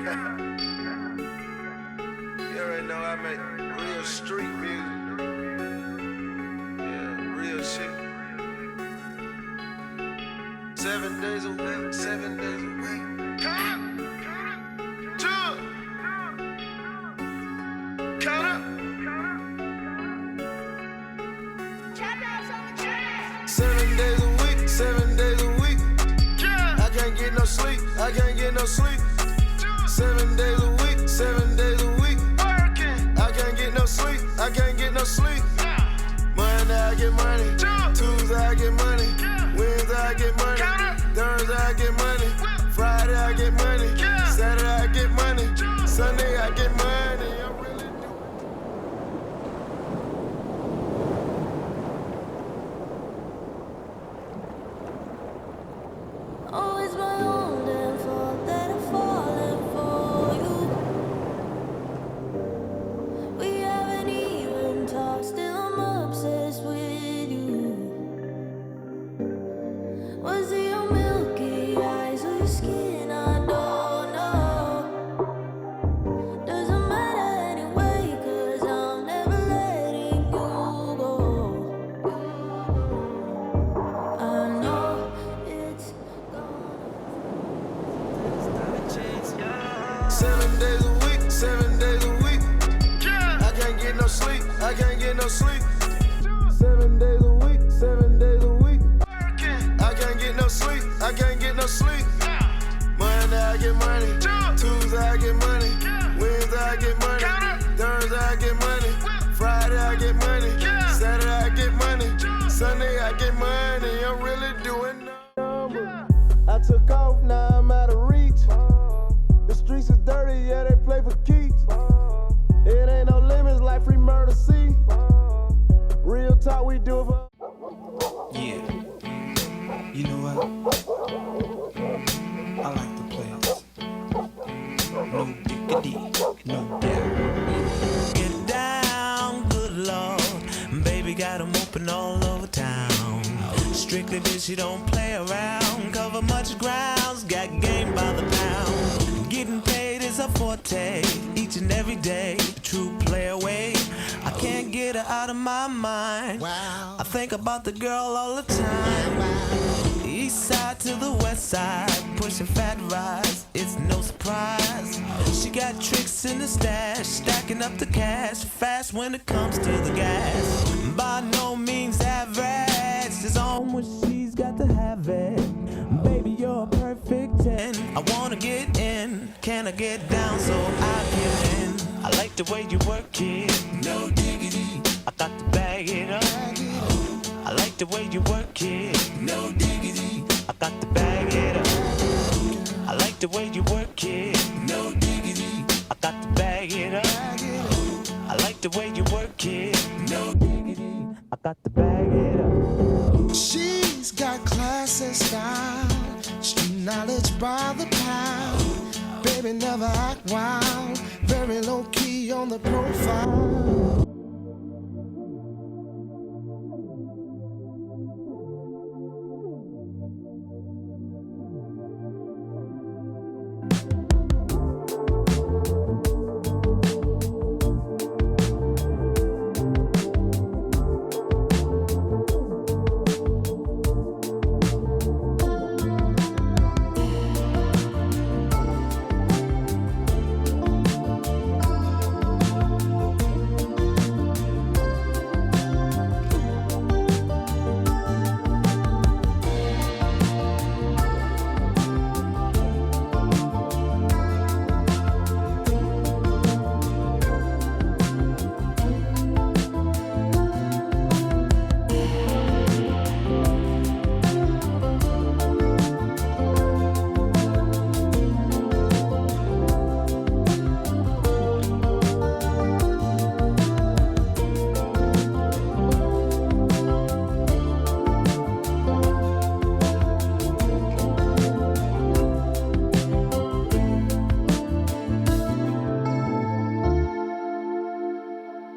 You already know I make real street music. Yeah, real shit. 7 days a week, 7 days a week. Count up, two, count up. 7 days a week, 7 days a week. I can't get no sleep, I can't get no sleep. 7 days a week, 7 days a week. I can't get no sleep, I can't get no sleep. Monday I get money, Tuesday I get money, Wednesday I get money, Thursday I get money, Friday I get money, Saturday I get money, Sunday I get money. I really do. Always my own damn fault that I'm falling for you. We haven't even talked, still I'm obsessed with you. Was it your milky eyes or your skin? I don't know. Doesn't matter anyway, 'cause I'm never letting you go. I know it's gonna 7 days a week, 7 days a week. I can't get no sleep, I can't get no sleep. 7 days a week, 7 days a week. I can't get no sleep, I can't get no sleep. Monday I get money, Tuesday I get money, Wednesday I get money, Thursday I get money, Friday I get money, Saturday I get money, Sunday I get money. I'm really doing numbers. I took off, now I'm out of reach. The streets is dirty, yeah, they play for keeps. It ain't no limits like free murder, see. Real talk, we do it for. Yeah, you know what? I like the players. No diggity, no doubt. Get down, good lord. Baby got 'em open all over town. Strictly bitch, you don't play around. Cover much grounds, got game by the pound. Getting paid is a forte, each and every day. True play away. I can't get her out of my mind. Wow. I think about the girl all the time. East side to the west side, pushing fat rides, it's no surprise. She got tricks in the stash, stacking up the cash, fast when it comes to the gas. By no means average, it's on when she's got to have it. Baby, you're a perfect 10, I wanna get in. Can I get down so I get in? I like the way you work it, no diggity, I got to bag it up. I like the way you work it, no diggity, I got to bag it up. I like the way you work it, no diggity, I got to bag it up. I like the way you work it, no diggity, I got to bag it up. She's got class and style, street knowledge by the pound. Baby never act wild, very low key on the profile.